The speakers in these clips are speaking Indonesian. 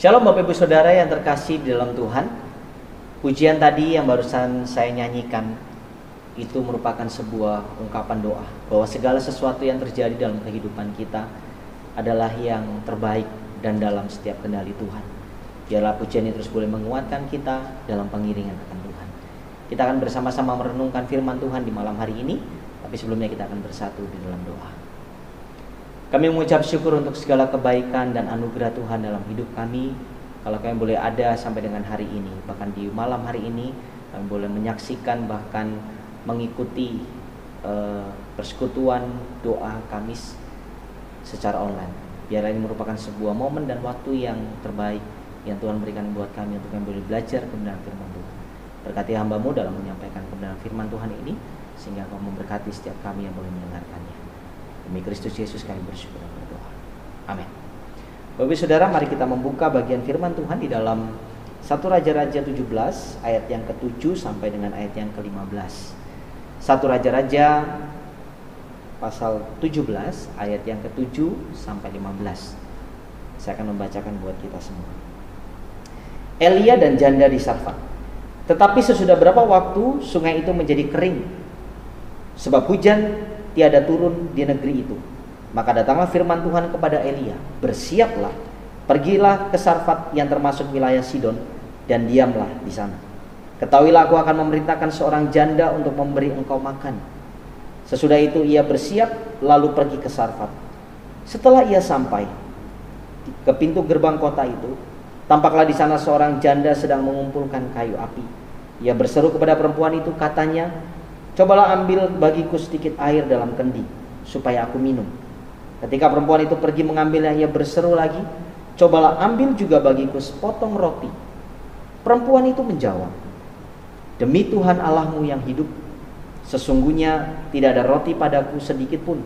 Shalom Bapak Ibu Saudara yang terkasih di dalam Tuhan. Pujian tadi yang barusan saya nyanyikan itu merupakan sebuah ungkapan doa bahwa segala sesuatu yang terjadi dalam kehidupan kita adalah yang terbaik dan dalam setiap kendali Tuhan. Biarlah pujian ini terus boleh menguatkan kita dalam pengiringan akan Tuhan. Kita akan bersama-sama merenungkan firman Tuhan di malam hari ini, tapi sebelumnya kita akan bersatu di dalam doa. Kami mengucap syukur untuk segala kebaikan dan anugerah Tuhan dalam hidup kami. Kalau kami boleh ada sampai dengan hari ini, bahkan di malam hari ini kami boleh menyaksikan bahkan mengikuti persekutuan doa Kamis secara online. Biarlah ini merupakan sebuah momen dan waktu yang terbaik yang Tuhan berikan buat kami untuk kami boleh belajar kebenaran firman Tuhan. Berkati hamba-Mu dalam menyampaikan kebenaran firman Tuhan ini, sehingga Kau memberkati setiap kami yang boleh mendengarkannya. Demi Kristus Yesus kami bersyukur dan berdoa. Amin. Bapak Saudara, mari kita membuka bagian firman Tuhan di dalam 1 Raja-Raja 17 ayat yang ke-7 sampai dengan ayat yang ke-15. 1 Raja-Raja pasal 17 ayat yang ke-7 sampai 15. Saya akan membacakan buat kita semua. Elia dan janda di Sarfat. Tetapi sesudah berapa waktu sungai itu menjadi kering, sebab hujan tiada turun di negeri itu. Maka datanglah firman Tuhan kepada Elia, bersiaplah, pergilah ke Sarfat yang termasuk wilayah Sidon, dan diamlah di sana. Ketahuilah aku akan memerintahkan seorang janda untuk memberi engkau makan. Sesudah itu ia bersiap lalu pergi ke Sarfat. Setelah ia sampai ke pintu gerbang kota itu, tampaklah di sana seorang janda sedang mengumpulkan kayu api. Ia berseru kepada perempuan itu, katanya, cobalah ambil bagiku sedikit air dalam kendi, supaya aku minum. Ketika perempuan itu pergi mengambilnya, ia berseru lagi, cobalah ambil juga bagiku sepotong roti. Perempuan itu menjawab, demi Tuhan Allahmu yang hidup, sesungguhnya tidak ada roti padaku sedikit pun,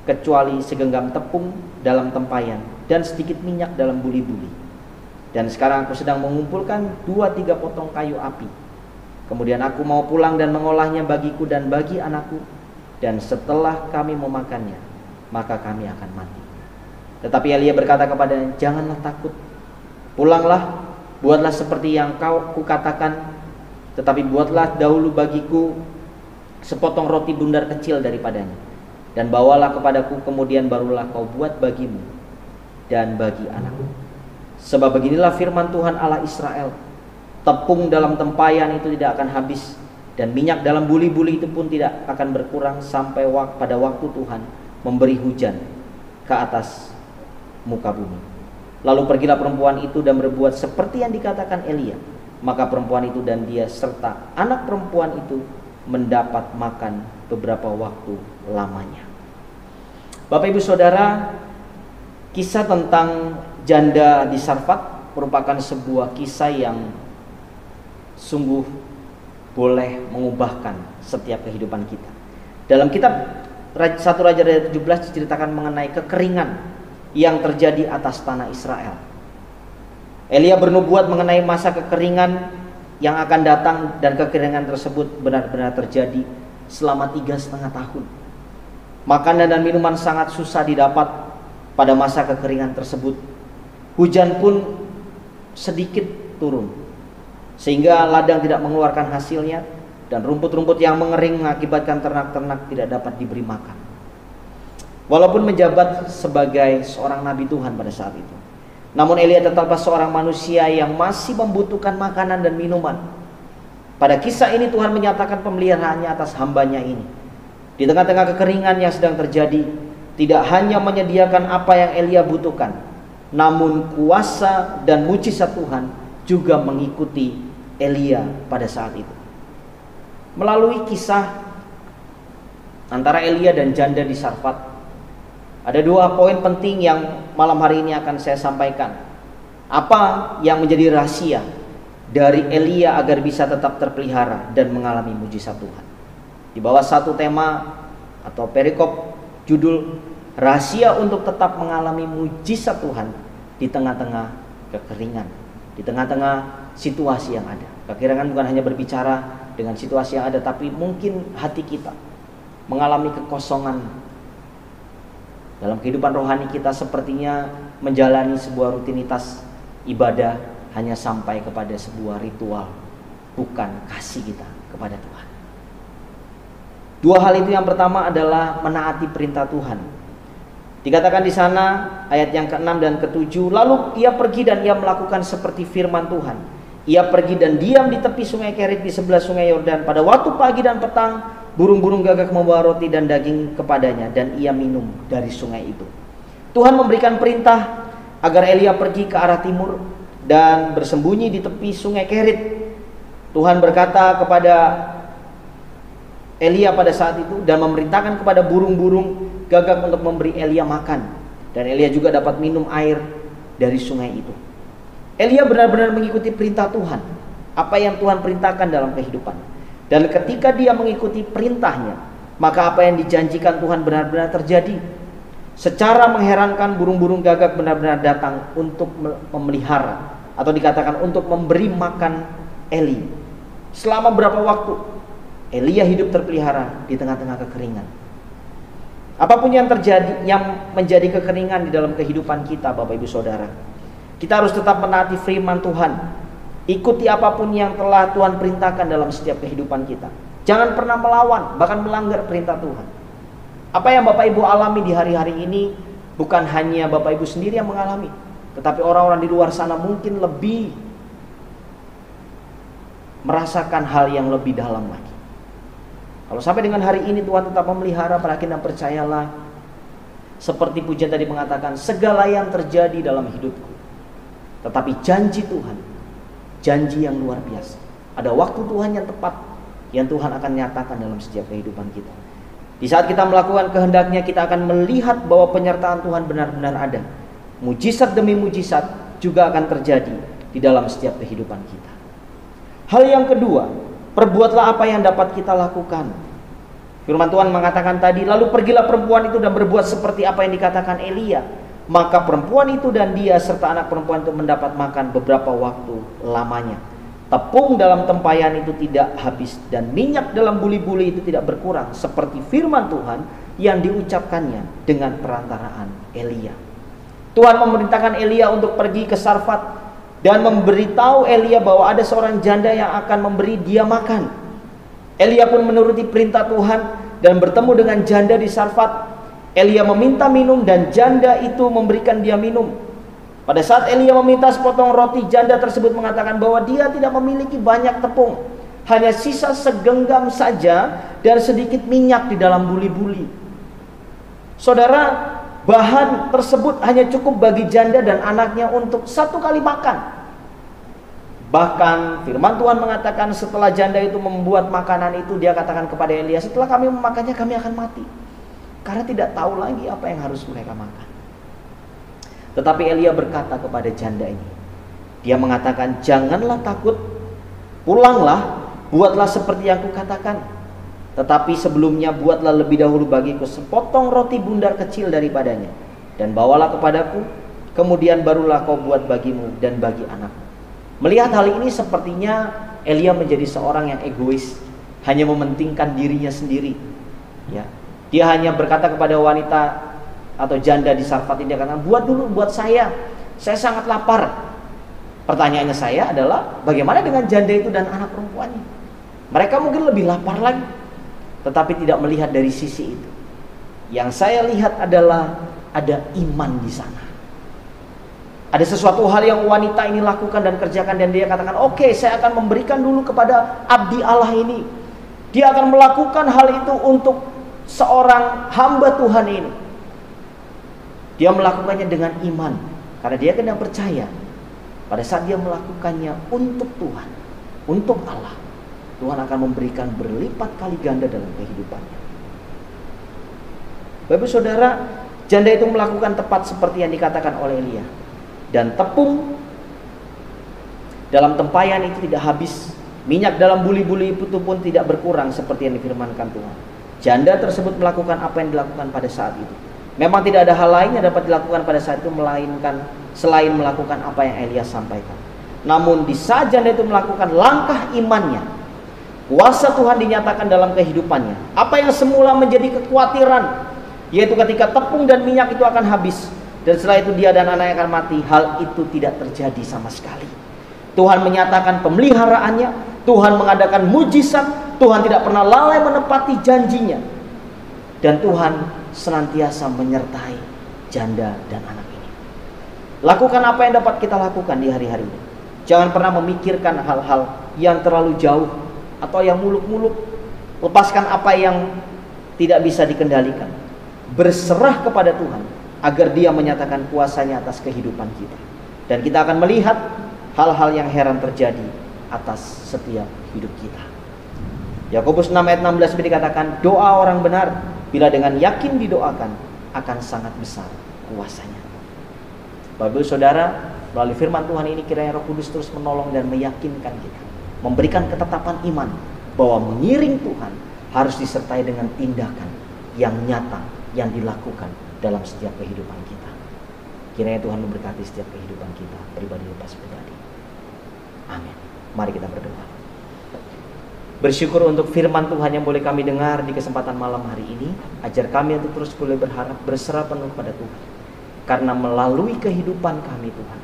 kecuali segenggam tepung dalam tempayan, dan sedikit minyak dalam buli-buli. Dan sekarang aku sedang mengumpulkan 2-3 potong kayu api. Kemudian aku mau pulang dan mengolahnya bagiku dan bagi anakku, dan setelah kami memakannya, maka kami akan mati. Tetapi Elia berkata kepadanya, janganlah takut, pulanglah, buatlah seperti yang kau kukatakan, tetapi buatlah dahulu bagiku sepotong roti bundar kecil daripadanya, dan bawalah kepadaku, kemudian barulah kau buat bagimu dan bagi anakku. Sebab beginilah firman Tuhan Allah Israel, tepung dalam tempayan itu tidak akan habis, dan minyak dalam buli-buli itu pun tidak akan berkurang sampai pada waktu Tuhan memberi hujan ke atas muka bumi. Lalu pergilah perempuan itu dan berbuat seperti yang dikatakan Elia. Maka perempuan itu dan dia serta anak perempuan itu mendapat makan beberapa waktu lamanya. Bapak Ibu Saudara, kisah tentang janda di Sarfat merupakan sebuah kisah yang sungguh boleh mengubahkan setiap kehidupan kita. Dalam kitab 1 Raja 17 diceritakan mengenai kekeringan yang terjadi atas tanah Israel. Elia bernubuat mengenai masa kekeringan yang akan datang, dan kekeringan tersebut benar-benar terjadi selama 3,5 tahun. Makanan dan minuman sangat susah didapat pada masa kekeringan tersebut. Hujan pun sedikit turun, sehingga ladang tidak mengeluarkan hasilnya, dan rumput-rumput yang mengering mengakibatkan ternak-ternak tidak dapat diberi makan. Walaupun menjabat sebagai seorang nabi Tuhan pada saat itu, namun Elia tetaplah seorang manusia yang masih membutuhkan makanan dan minuman. Pada kisah ini Tuhan menyatakan pemeliharaannya atas hambanya ini. Di tengah-tengah kekeringan yang sedang terjadi, tidak hanya menyediakan apa yang Elia butuhkan, namun kuasa dan mujizat Tuhan juga mengikuti Elia pada saat itu. Melalui kisah antara Elia dan janda di Sarfat, ada 2 poin penting yang malam hari ini akan saya sampaikan. Apa yang menjadi rahasia dari Elia agar bisa tetap terpelihara dan mengalami mujizat Tuhan? Di bawah satu tema atau perikop judul rahasia untuk tetap mengalami mujizat Tuhan di tengah-tengah kekeringan, di tengah-tengah situasi yang ada. Kekeringan bukan hanya berbicara dengan situasi yang ada, tapi mungkin hati kita mengalami kekosongan. Dalam kehidupan rohani kita sepertinya menjalani sebuah rutinitas ibadah hanya sampai kepada sebuah ritual, bukan kasih kita kepada Tuhan. 2 hal itu, yang pertama adalah menaati perintah Tuhan. Dikatakan di sana ayat yang ke-6 dan ke-7, lalu ia pergi dan ia melakukan seperti firman Tuhan. Ia pergi dan diam di tepi sungai Kerit di sebelah sungai Yordan. Pada waktu pagi dan petang, burung-burung gagak membawa roti dan daging kepadanya, dan ia minum dari sungai itu. Tuhan memberikan perintah agar Elia pergi ke arah timur dan bersembunyi di tepi sungai Kerit. Tuhan berkata kepada Elia pada saat itu dan memerintahkan kepada burung-burung gagak untuk memberi Elia makan, dan Elia juga dapat minum air dari sungai itu. Elia benar-benar mengikuti perintah Tuhan, apa yang Tuhan perintahkan dalam kehidupan. Dan ketika dia mengikuti perintahnya, maka apa yang dijanjikan Tuhan benar-benar terjadi. Secara mengherankan, burung-burung gagak benar-benar datang untuk memelihara, atau dikatakan untuk memberi makan Eli. Selama berapa waktu Elia hidup terpelihara di tengah-tengah kekeringan. Apapun yang terjadi, yang menjadi kekeringan di dalam kehidupan kita, Bapak Ibu Saudara, kita harus tetap menaati firman Tuhan. Ikuti apapun yang telah Tuhan perintahkan dalam setiap kehidupan kita. Jangan pernah melawan, bahkan melanggar perintah Tuhan. Apa yang Bapak Ibu alami di hari-hari ini bukan hanya Bapak Ibu sendiri yang mengalami, tetapi orang-orang di luar sana mungkin lebih merasakan hal yang lebih dalam lagi. Kalau sampai dengan hari ini Tuhan tetap memelihara, dan percayalah, seperti pujian tadi mengatakan, segala yang terjadi dalam hidupku, tetapi janji Tuhan, janji yang luar biasa. Ada waktu Tuhan yang tepat yang Tuhan akan nyatakan dalam setiap kehidupan kita. Di saat kita melakukan kehendaknya, kita akan melihat bahwa penyertaan Tuhan benar-benar ada. Mujizat demi mujizat juga akan terjadi di dalam setiap kehidupan kita. Hal yang kedua, perbuatlah apa yang dapat kita lakukan. Firman Tuhan mengatakan tadi, lalu pergilah perempuan itu dan berbuat seperti apa yang dikatakan Elia. Maka perempuan itu dan dia serta anak perempuan itu mendapat makan beberapa waktu lamanya. Tepung dalam tempayan itu tidak habis, dan minyak dalam buli-buli itu tidak berkurang, seperti firman Tuhan yang diucapkannya dengan perantaraan Elia. Tuhan memerintahkan Elia untuk pergi ke Sarfat dan memberitahu Elia bahwa ada seorang janda yang akan memberi dia makan. Elia pun menuruti perintah Tuhan dan bertemu dengan janda di Sarfat. Elia meminta minum dan janda itu memberikan dia minum. Pada saat Elia meminta sepotong roti, janda tersebut mengatakan bahwa dia tidak memiliki banyak tepung, hanya sisa segenggam saja dan sedikit minyak di dalam buli-buli. Saudara, bahan tersebut hanya cukup bagi janda dan anaknya untuk 1 kali makan. Bahkan firman Tuhan mengatakan setelah janda itu membuat makanan itu, dia katakan kepada Elia, setelah kami memakannya kami akan mati, karena tidak tahu lagi apa yang harus mereka makan. Tetapi Elia berkata kepada janda ini, dia mengatakan, janganlah takut, pulanglah, buatlah seperti yang kukatakan. Tetapi sebelumnya buatlah lebih dahulu bagiku sepotong roti bundar kecil daripadanya, dan bawalah kepadaku, kemudian barulah kau buat bagimu dan bagi anakmu. Melihat hal ini sepertinya Elia menjadi seorang yang egois, hanya mementingkan dirinya sendiri. Ya, dia hanya berkata kepada wanita atau janda di Sarfat ini, dia katakan, buat dulu buat saya sangat lapar. Pertanyaannya saya adalah, bagaimana dengan janda itu dan anak perempuannya? Mereka mungkin lebih lapar lagi, tetapi tidak melihat dari sisi itu. Yang saya lihat adalah ada iman di sana. Ada sesuatu hal yang wanita ini lakukan dan kerjakan, dan dia katakan, oke, saya akan memberikan dulu kepada abdi Allah ini. Dia akan melakukan hal itu untuk seorang hamba Tuhan ini. Dia melakukannya dengan iman, karena dia kena percaya pada saat dia melakukannya untuk Tuhan, untuk Allah, Tuhan akan memberikan berlipat kali ganda dalam kehidupannya. Bapak saudara, janda itu melakukan tepat seperti yang dikatakan oleh Elia. Dan tepung dalam tempayan itu tidak habis, minyak dalam buli-buli itu pun tidak berkurang seperti yang difirmankan Tuhan. Janda tersebut melakukan apa yang dilakukan pada saat itu. Memang tidak ada hal lain yang dapat dilakukan pada saat itu melainkan selain melakukan apa yang Elia sampaikan. Namun di saat janda itu melakukan langkah imannya, kuasa Tuhan dinyatakan dalam kehidupannya. Apa yang semula menjadi kekhawatiran, yaitu ketika tepung dan minyak itu akan habis, dan setelah itu dia dan anaknya akan mati, hal itu tidak terjadi sama sekali. Tuhan menyatakan pemeliharaannya, Tuhan mengadakan mujizat, Tuhan tidak pernah lalai menepati janjinya, dan Tuhan senantiasa menyertai janda dan anak ini. Lakukan apa yang dapat kita lakukan di hari-hari ini. Jangan pernah memikirkan hal-hal yang terlalu jauh atau yang muluk-muluk. Lepaskan apa yang tidak bisa dikendalikan. Berserah kepada Tuhan agar dia menyatakan kuasanya atas kehidupan kita. Dan kita akan melihat hal-hal yang heran terjadi atas setiap hidup kita. Yakobus 6 ayat 16 dikatakan, doa orang benar bila dengan yakin didoakan akan sangat besar kuasanya. Bapak saudara, melalui firman Tuhan ini kiranya Roh Kudus terus menolong dan meyakinkan kita, memberikan ketetapan iman bahwa mengiring Tuhan harus disertai dengan tindakan yang nyata yang dilakukan dalam setiap kehidupan kita. Kiranya Tuhan memberkati setiap kehidupan kita, pribadi lepas pribadi. Amin. Mari kita berdoa. Bersyukur untuk firman Tuhan yang boleh kami dengar di kesempatan malam hari ini. Ajar kami untuk terus boleh berharap, berserah penuh pada Tuhan. Karena melalui kehidupan kami Tuhan,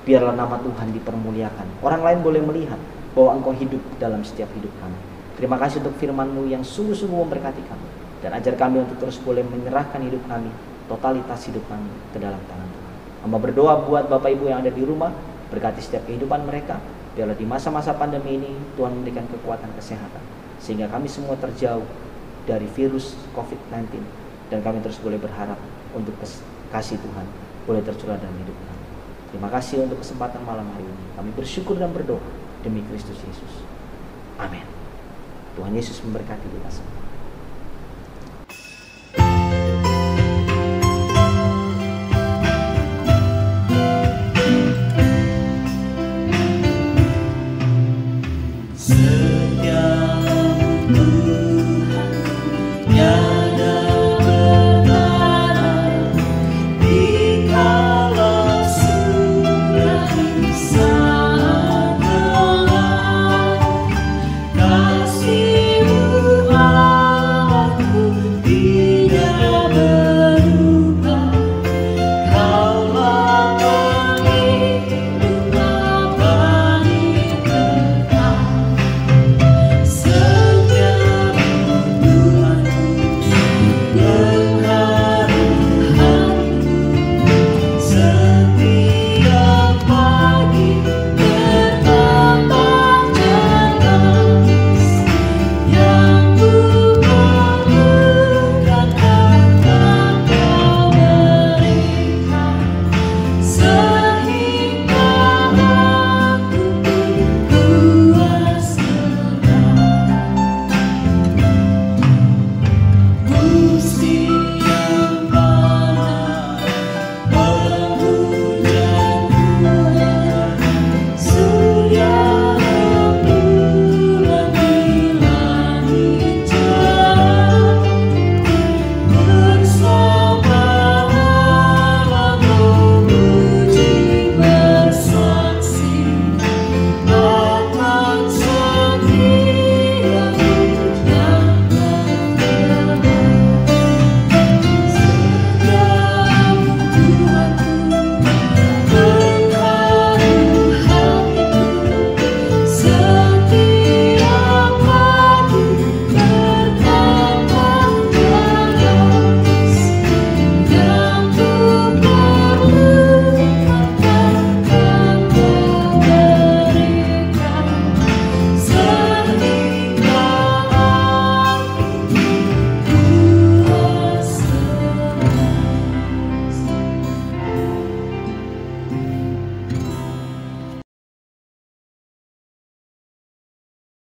biarlah nama Tuhan dipermuliakan. Orang lain boleh melihat bahwa Engkau hidup dalam setiap hidup kami. Terima kasih untuk firman-Mu yang sungguh-sungguh memberkati kami. Dan ajar kami untuk terus boleh menyerahkan hidup kami, totalitas hidup kami ke dalam tangan Tuhan. Hamba berdoa buat Bapak Ibu yang ada di rumah, berkati setiap kehidupan mereka. Biarlah di masa-masa pandemi ini Tuhan memberikan kekuatan kesehatan, sehingga kami semua terjauh dari virus COVID-19. Dan kami terus boleh berharap untuk kasih Tuhan boleh tercurah dalam hidup kami. Terima kasih untuk kesempatan malam hari ini. Kami bersyukur dan berdoa demi Kristus Yesus. Amin. Tuhan Yesus memberkati kita semua. Setiap